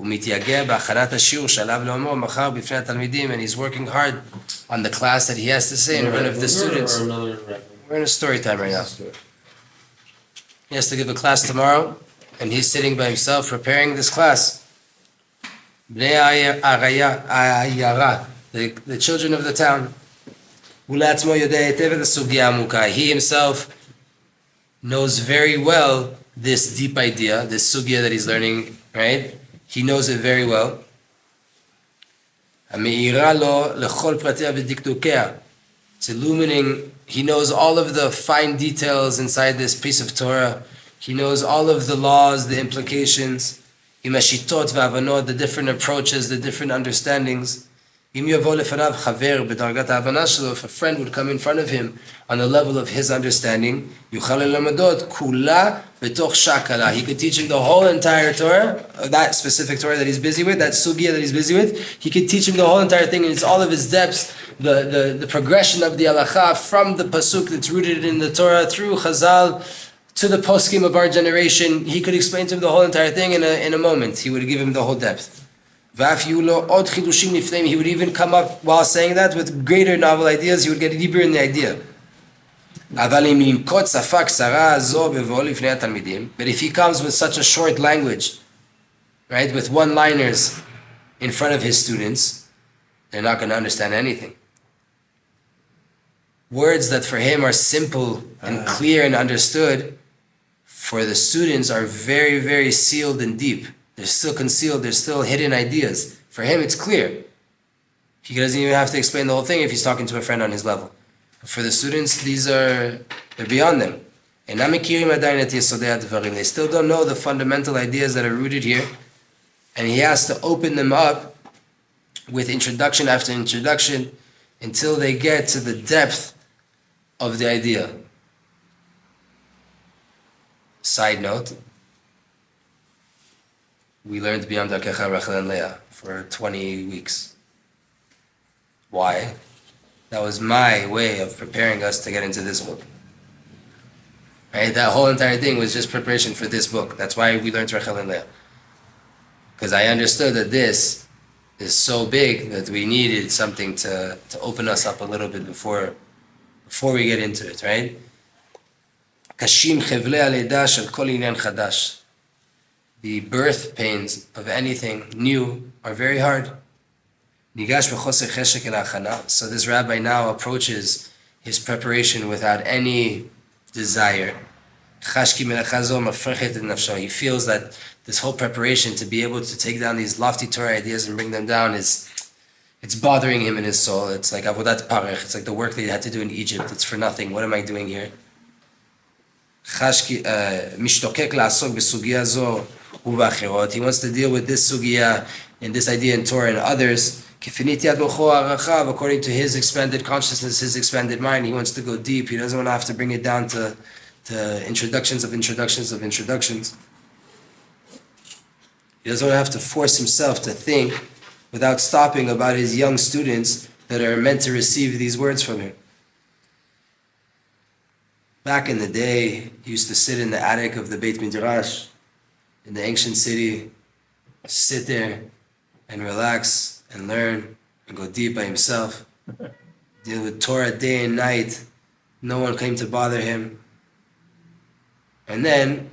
ומתייגע בהכנת השיעור שעליו לאמור מחר בפני התלמידים, and he's working hard on the class that he has to say in front of the students. We're in a story time right now. He has to give a class tomorrow, and he's sitting by himself preparing this class. Bnei Ayara, the children of the town. He himself knows very well this deep idea, this sugya that he's learning, right? He knows it very well. It's illuminating. He knows all of the fine details inside this piece of Torah. He knows all of the laws, the implications, the different approaches, the different understandings. If a friend would come in front of him on the level of his understanding, he could teach him the whole entire Torah, that specific Torah that he's busy with, that sugya that he's busy with. He could teach him the whole entire thing, and it's all of his depths, the progression of the halacha from the pasuk that's rooted in the Torah through Chazal to the poskim of our generation. He could explain to him the whole entire thing in a moment. He would give him the whole depth. He would even come up while saying that with greater novel ideas. He would get deeper in the idea. But if he comes with such a short language, right, with one-liners in front of his students, they're not going to understand anything. Words that for him are simple and clear and understood, for the students are very, very sealed and deep. They're still concealed, they're still hidden ideas. For him, it's clear. He doesn't even have to explain the whole thing if he's talking to a friend on his level. But for the students, they're beyond them. They still don't know the fundamental ideas that are rooted here. And he has to open them up with introduction after introduction until they get to the depth of the idea. Side note, we learned B'yam Darkecha Rachel and Leah for 20 weeks. Why? That was my way of preparing us to get into this book. Right? That whole entire thing was just preparation for this book. That's why we learned Rachel and Leah. Because I understood that this is so big that we needed something to open us up a little bit before we get into it, right? Kashim chevlei aleda shel kol inyan chadash. The birth pains of anything new are very hard. Nigash b'choser cheshek el hachana. So this rabbi now approaches his preparation without any desire. Chashki melechazo mafrechet et nafsho. He feels that this whole preparation to be able to take down these lofty Torah ideas and bring them down it's bothering him in his soul. It's like avodat parech. It's like the work that he had to do in Egypt. It's for nothing. What am I doing here? Mishtokek la'asok b'sugiya zo u'v'achirot. He wants to deal with this sugiya and this idea in Torah and others. According to his expanded consciousness, his expanded mind, he wants to go deep. He doesn't want to have to bring it down to introductions of introductions of introductions. He doesn't want to have to force himself to think without stopping about his young students that are meant to receive these words from him. Back in the day, he used to sit in the attic of the Beit Midrash in the ancient city, sit there and relax and learn and go deep by himself, deal with Torah day and night. No one came to bother him. And then,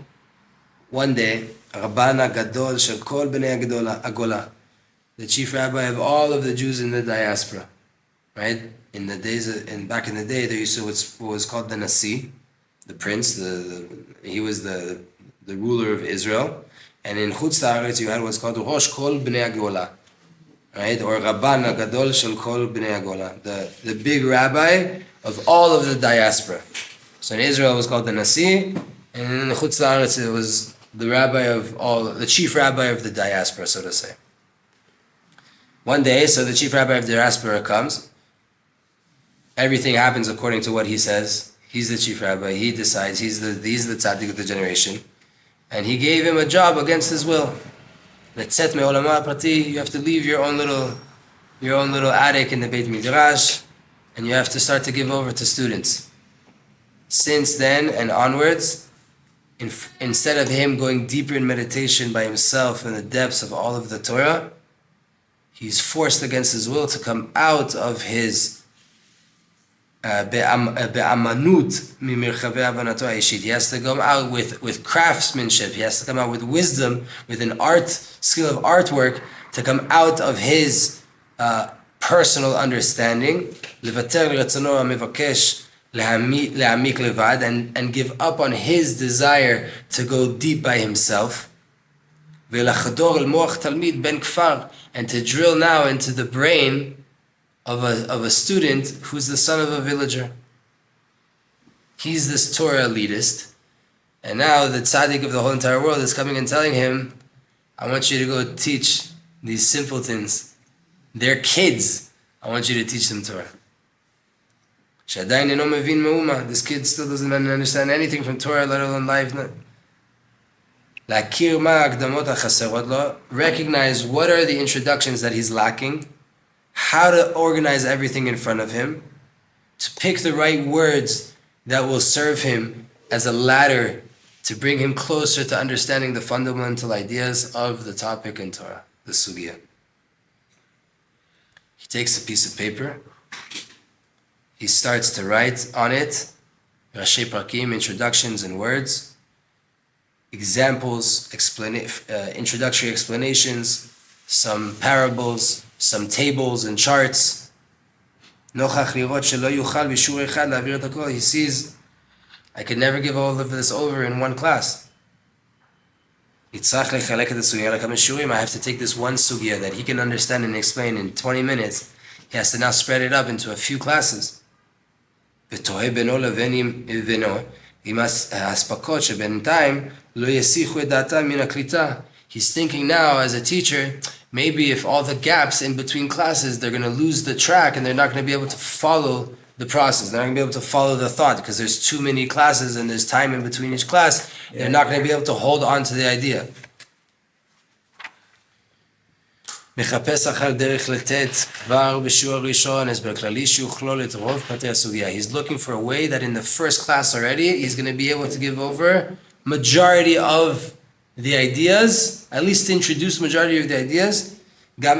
one day, Rabbana Gadol Shel Kol Bnei Agola, the chief rabbi of all of the Jews in the diaspora, right? In the days, back in the day, there used to what was called the Nasi, the prince. He was the ruler of Israel, and in Chutz La'aretz you had what's called Rosh Kol Bnei Agola, right? Or Rabbana Gadol Shel Kol Bnei Agola, the big rabbi of all of the diaspora. So in Israel it was called the Nasi, and in Chutz La'aretz it was the chief rabbi of the diaspora, so to say. One day, so the chief rabbi of the diaspora comes. Everything happens according to what he says. He's the chief rabbi. He decides. He's the tzaddik of the generation, and he gave him a job against his will. You have to leave your own little attic in the Beit Midrash, and you have to start to give over to students. Since then and onwards, instead of him going deeper in meditation by himself in the depths of all of the Torah, he's forced against his will to come out of his be'amanut mimirchavei havanato ha'ishit. He has to come out with craftsmanship. He has to come out with wisdom, with an skill of artwork, to come out of his personal understanding. Levater l'ratzono ha'mevakesh le'amik levad, and give up on his desire to go deep by himself. Ve'lachador el moach talmid ben kfar, and to drill now into the brain of a student who's the son of a villager. He's this Torah elitist, and now the tzaddik of the whole entire world is coming and telling him, I want you to go teach these simpletons, they're kids, I want you to teach them Torah. This kid still doesn't understand anything from Torah, let alone life. Recognize what are the introductions that he's lacking, how to organize everything in front of him, to pick the right words that will serve him as a ladder to bring him closer to understanding the fundamental ideas of the topic in Torah, the sugya. He takes a piece of paper, he starts to write on it, Rashi Prakim, introductions and words, examples, introductory explanations, some parables, some tables and charts. He sees, I could never give all of this over in one class. I have to take this one sugya that he can understand and explain in 20 minutes. He has to now spread it up into a few classes. He's thinking now as a teacher, maybe if all the gaps in between classes, they're going to lose the track and they're not going to be able to follow the process. They're not going to be able to follow the thought because there's too many classes and there's time in between each class. They're not going to be able to hold on to the idea. He's looking for a way that in the first class already, he's going to be able to give over majority of the ideas, at least to introduce majority of the ideas, even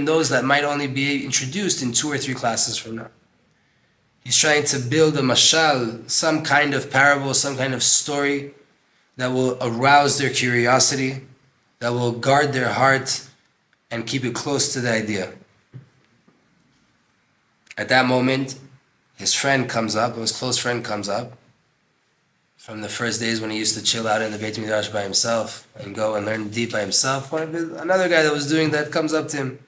those that might only be introduced in 2 or 3 classes from now. He's trying to build a mashal, some kind of parable, some kind of story that will arouse their curiosity, that will guard their heart and keep it close to the idea. At that moment, his friend comes up, his close friend comes up, from the first days when he used to chill out in the Beit Midrash by himself and go and learn deep by himself. Another guy that was doing that comes up to him.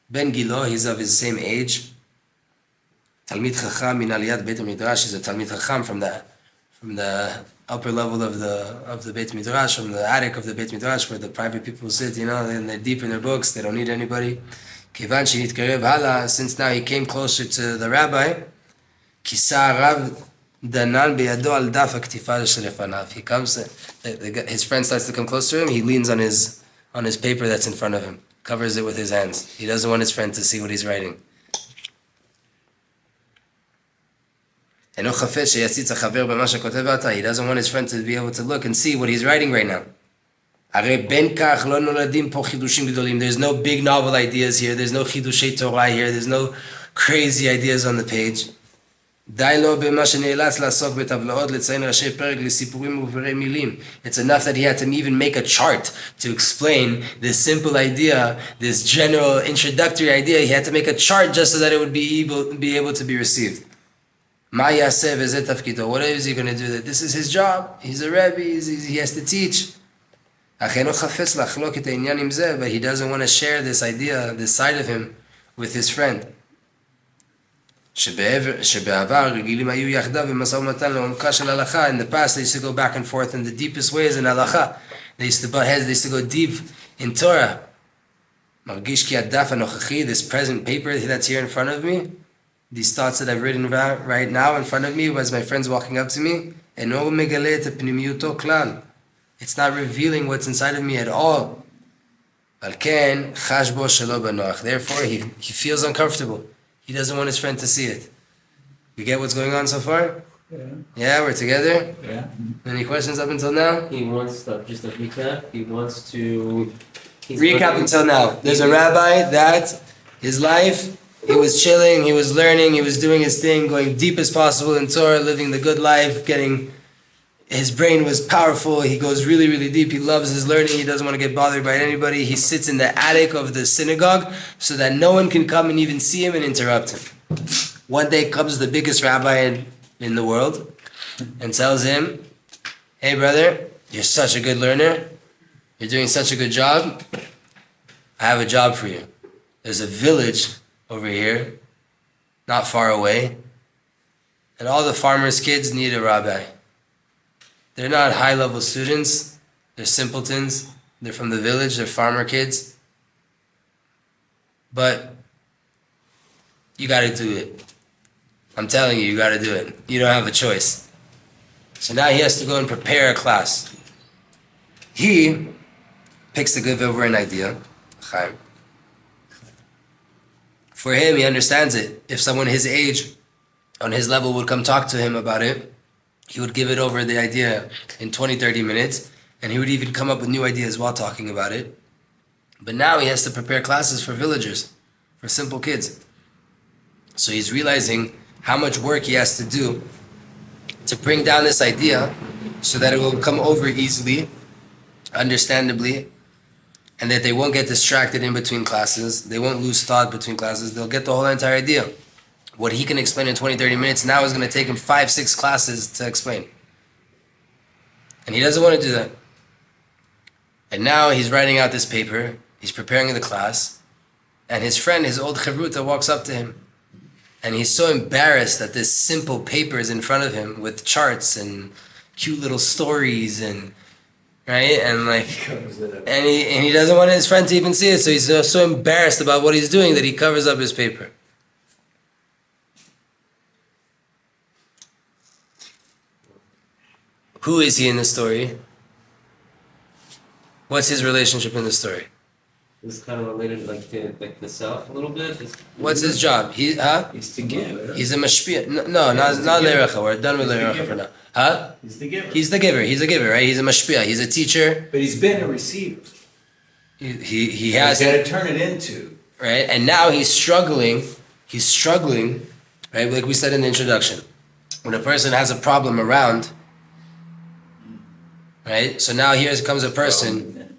Ben Gilo, he's of his same age. Talmid Chacham min aliyat Beit Midrash, he's a Talmid Chacham from the upper level of the Beit Midrash, from the attic of the Beit Midrash where the private people sit, and they're deep in their books, they don't need anybody. Kivan shenitkarev hala, since now he came closer to the rabbi, Kisa Rav Danan biyado al daf haktifa shelefanav. He comes, his friend starts to come close to him, he leans on his paper that's in front of him, covers it with his hands. He doesn't want his friend to see what he's writing. אינו חפץ שיציץ החבר במה שכותב עתה. He doesn't want his friend to be able to look and see what he's writing right now. הרי בין כך לא נולדים פה חידושים גדולים. There's no big novel ideas here. There's no חידושי Torah here. There's no crazy ideas on the page. די לו במה שנאלץ לעסוק בטבלאות לציין ראשי פרק לסיפורים וברי מילים. It's enough that he had to even make a chart to explain this simple idea, this general introductory idea. He had to make a chart just so that it would be able to be received. מה יעשה וזה תפקידו? What is he going to do? This is his job. He's a rabbi. He has to teach. אך אינו חפץ לחלוק את העניין עם זה, but he doesn't want to share this idea, this side of him, with his friend. שבעבר רגילים היו יחדיו במשא ומתן לעומקה של הלכה. In the past they used to go back and forth in the deepest ways in הלכה. They used to butt heads, they used to go deep in Torah. מרגיש כי הדף הנוכחי, this present paper that's here in front of me, these thoughts that I've written right now in front of me as my friends walking up to me, אינו מגלה את פנימיותו כלל. It's not revealing what's inside of me at all. על כן, חש בו שלא בנוח. Therefore, he feels uncomfortable. He doesn't want his friend to see it. You get what's going on so far? Yeah. Yeah, we're together? Yeah. Any questions up until now? He wants to, just a recap, he wants to... Recap until now. There's a rabbi that his life, he was chilling, he was learning, he was doing his thing, going deep as possible in Torah, living the good life, his brain was powerful, he goes really, really deep, he loves his learning, he doesn't want to get bothered by anybody, he sits in the attic of the synagogue so that no one can come and even see him and interrupt him. One day comes the biggest rabbi in the world and tells him, hey brother, you're such a good learner, you're doing such a good job, I have a job for you. There's a village over here, not far away, and all the farmers' kids need a rabbi. They're not high-level students. They're simpletons. They're from the village. They're farmer kids. But you got to do it. I'm telling you, you got to do it. You don't have a choice. So now he has to go and prepare a class. He picks to give over an idea. For him, he understands it. If someone his age, on his level, would come talk to him about it, he would give it over the idea in 20, 30 minutes, and he would even come up with new ideas while talking about it. But now he has to prepare classes for villagers, for simple kids. So he's realizing how much work he has to do to bring down this idea so that it will come over easily, understandably, and that they won't get distracted in between classes. They won't lose thought between classes. They'll get the whole entire idea. What he can explain in 20, 30 minutes now is going to take him 5, 6 classes to explain. And he doesn't want to do that. And now he's writing out this paper, he's preparing the class, and his friend, his old chavruta, walks up to him. And he's so embarrassed that this simple paper is in front of him with charts and cute little stories and, right? And he doesn't want his friend to even see it, so he's so embarrassed about what he's doing that he covers up his paper. Who is he in the story? What's his relationship in the story? This is kind of related to the self a little bit. What's his job? He's to give. He's a Mashpia. No, not Lerecha. We're done with Lerecha for now. Huh? He's the giver. He's the giver. He's a giver, right? He's a Mashpia. He's a teacher. But he's been a receiver. He has He's got to turn it into. Right? And now he's struggling. He's struggling, right? Like we said in the introduction. When a person has a problem around, right? So now here comes a person,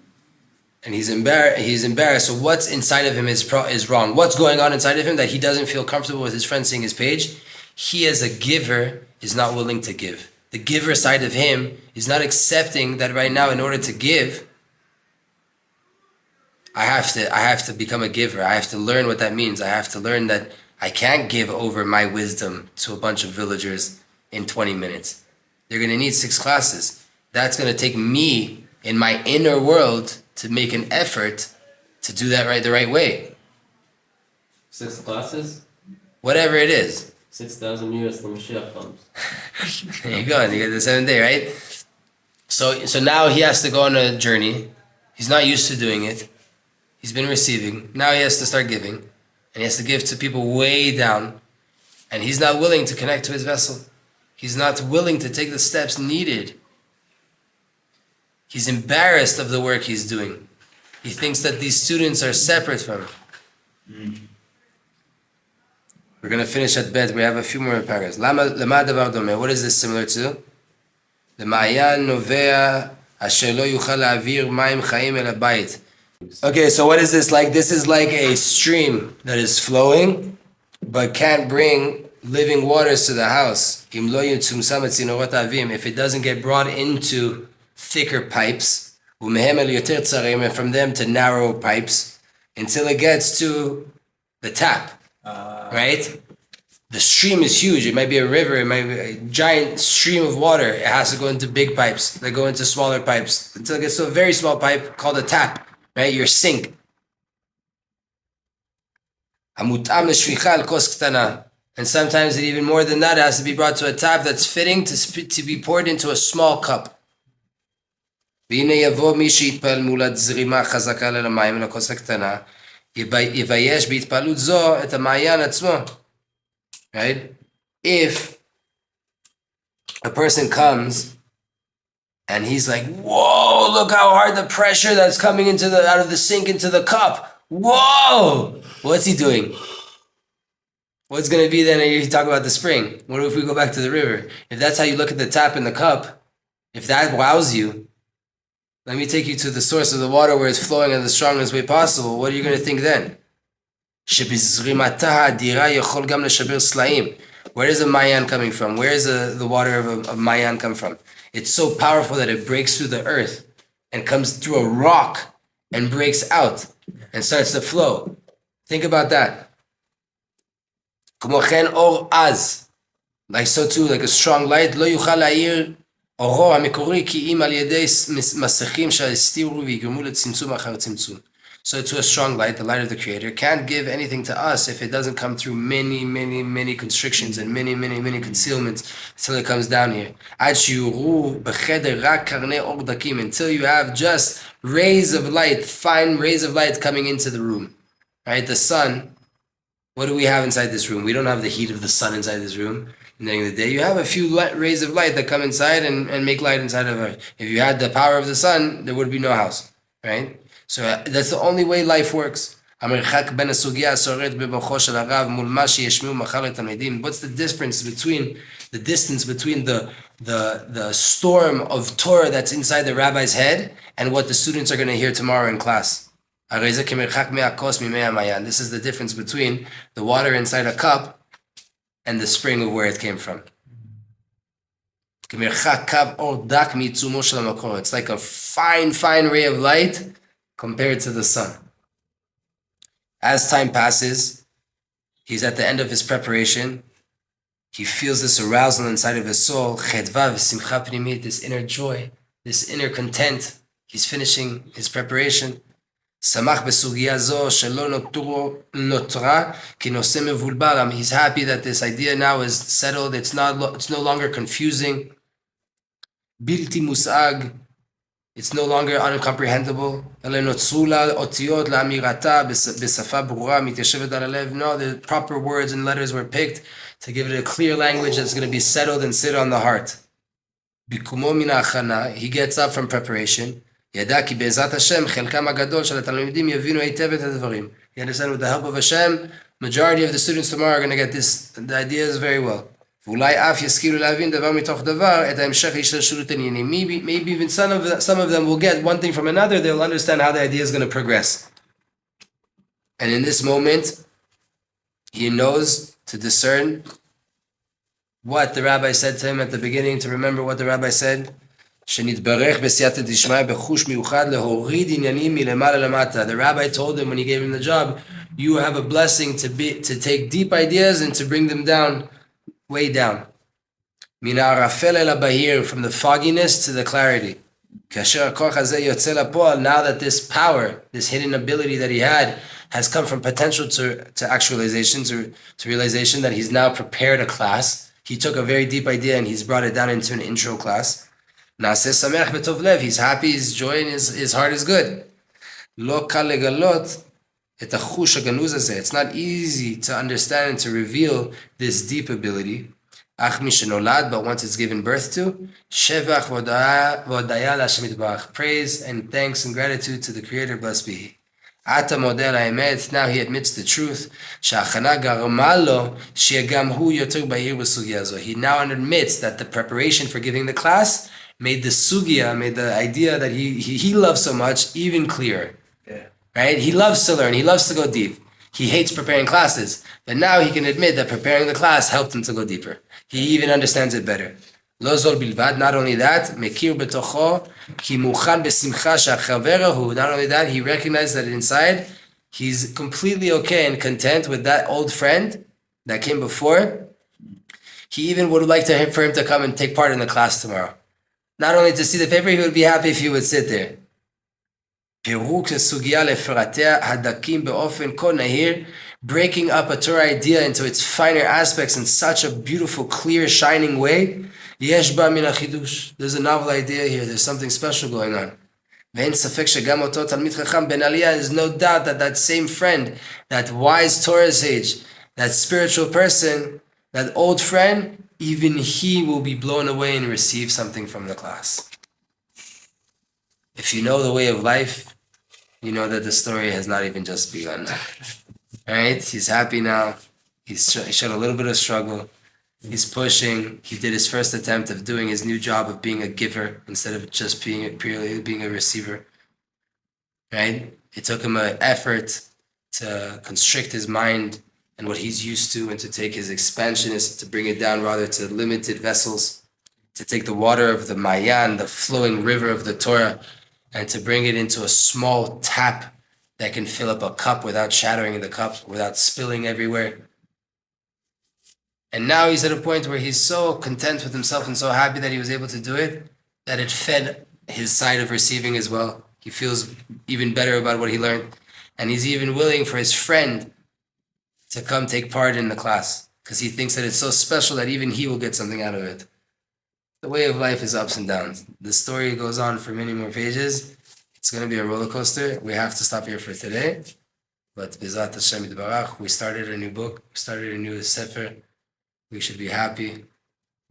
and he's embarrassed. So what's inside of him is wrong. What's going on inside of him that he doesn't feel comfortable with his friend seeing his page? He, as a giver, is not willing to give. The giver side of him is not accepting that right now, in order to give, I have to become a giver. I have to learn what that means. I have to learn that I can't give over my wisdom to a bunch of villagers in 20 minutes. They're going to need 6 classes. That's going to take me in my inner world to make an effort to do that the right way. 6 classes? Whatever it is. 6,000 years till Mashiach comes. There you go. And you get the 7th day, right? So now he has to go on a journey. He's not used to doing it. He's been receiving. Now he has to start giving. And he has to give to people way down. And he's not willing to connect to his vessel. He's not willing to take the steps needed. He's embarrassed of the work he's doing. He thinks that these students are separate from him. We're going to finish at Bet. We have a few more paragraphs. What is this similar to? Okay, so what is this like? This is like a stream that is flowing, but can't bring living waters to the house. If it doesn't get brought into thicker pipes, and from them to narrow pipes, until it gets to the tap, right? The stream is huge. It might be a river. It might be a giant stream of water. It has to go into big pipes. They go into smaller pipes until it gets to a very small pipe called a tap, right? Your sink. And sometimes even more than that, it has to be brought to a tap that's fitting to be poured into a small cup. Right? If a person comes and he's like, whoa, look how hard the pressure that's coming out of the sink into the cup. Whoa! What's he doing? What's going to be then? You talk about the spring. What if we go back to the river? If that's how you look at the tap in the cup, if that wows you, let me take you to the source of the water where it's flowing in the strongest way possible. What are you going to think then? Where is the Mayan coming from? Where is the water of Mayan come from? It's so powerful that it breaks through the earth and comes through a rock and breaks out and starts to flow. Think about that. Like so too, like a strong light. So to a strong light, the light of the Creator, can't give anything to us if it doesn't come through many, many, many constrictions and many, many, many concealments until it comes down here. Until you have just rays of light, fine rays of light coming into the room. Right? The sun, what do we have inside this room? We don't have the heat of the sun inside this room. During the day, you have a few rays of light that come inside and make light inside of it. If you had the power of the sun, there would be no house. Right? So that's the only way life works. What's the distance between the storm of Torah that's inside the rabbi's head and what the students are going to hear tomorrow in class? This is the difference between the water inside a cup and the spring of where it came from. It's like a fine ray of light compared to the sun. As time passes, he's at the end of his preparation. He feels this arousal inside of his soul, this inner joy, this inner content. He's finishing his preparation. He's happy that this idea now is settled. It's no longer confusing. Bilti musag. It's no longer uncomprehendable. No, the proper words and letters were picked to give it a clear language that's going to be settled and sit on the heart. He gets up from preparation. He understands with the help of Hashem, majority of the students tomorrow are going to get the ideas very well. Maybe even some of them will get one thing from another. They'll understand how the idea is going to progress. And in this moment, he knows to discern what the rabbi said to him at the beginning, to remember what the rabbi said. The rabbi told him when he gave him the job, you have a blessing to take deep ideas and to bring them down, way down. From the fogginess to the clarity. Now that this power, this hidden ability that he had, has come from potential to actualization, to realization that he's now prepared a class. He took a very deep idea and he's brought it down into an intro class. He's happy, his joy, and his heart is good. It's not easy to understand and to reveal this deep ability. Ach mishenolad, but once it's given birth to, shevach v'odaya l'Hashem yitbarach. Praise and thanks and gratitude to the Creator, blessed be He. Ata model ha'emet, now he admits the truth. Sha'achana garma lo she'gam hu yoter ba'ir b'sugya zo. He now admits that the preparation for giving the class made the sugya, made the idea that he loves so much even clearer. Yeah. Right? He loves to learn. He loves to go deep. He hates preparing classes, but now he can admit that preparing the class helped him to go deeper. He even understands it better. Lo zol bilvad, not only that, mekir betocho, ki muchan besimcha shachaverahu. Not only that, he recognized that inside, he's completely okay and content with that old friend that came before. He even would like for him to come and take part in the class tomorrow. Not only to see the paper, he would be happy if he would sit there. Piruk sugya leferatea hadakim beofen ko nahir, breaking up a Torah idea into its finer aspects in such a beautiful, clear, shining way. Yesh ba min hachidush. There's a novel idea here. There's something special going on. Ve'en safek shegam oto talmid chacham ben Aliyah. There's no doubt that that same friend, that wise Torah sage, that spiritual person, that old friend, even he will be blown away and receive something from the class. If you know the way of life, you know that the story has not even just begun. Right? He's happy now. He showed a little bit of struggle. He's pushing. He did his first attempt of doing his new job of being a giver instead of just purely being a receiver. Right? It took him an effort to constrict his mind and what he's used to, and to take his expansionist, to bring it down rather to limited vessels, to take the water of the Mayan, the flowing river of the Torah, and to bring it into a small tap that can fill up a cup without shattering the cup, without spilling everywhere. And now he's at a point where he's so content with himself and so happy that he was able to do it, that it fed his side of receiving as well. He feels even better about what he learned. And he's even willing for his friend to come take part in the class, because he thinks that it's so special that even he will get something out of it. The way of life is ups and downs. The story goes on for many more pages. It's going to be a roller coaster. We have to stop here for today. But B'ezrat Hashem Yitbarach, we started a new book. We started a new sefer. We should be happy.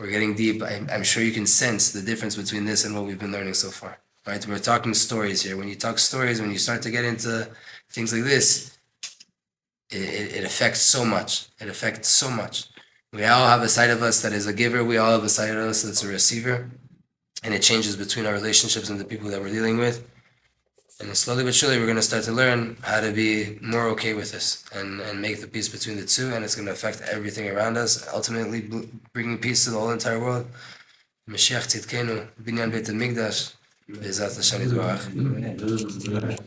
We're getting deep. I'm sure you can sense the difference between this and what we've been learning so far. Right? We're talking stories here. When you talk stories, when you start to get into things like this, it affects so much. It affects so much. We all have a side of us that is a giver. We all have a side of us that's a receiver. And it changes between our relationships and the people that we're dealing with. And slowly but surely, we're going to start to learn how to be more okay with this and make the peace between the two. And it's going to affect everything around us, ultimately bringing peace to the whole entire world. Mashiach tzidkenu, binyan Beit HaMikdash, B'ezrat Hashem Yitbarach.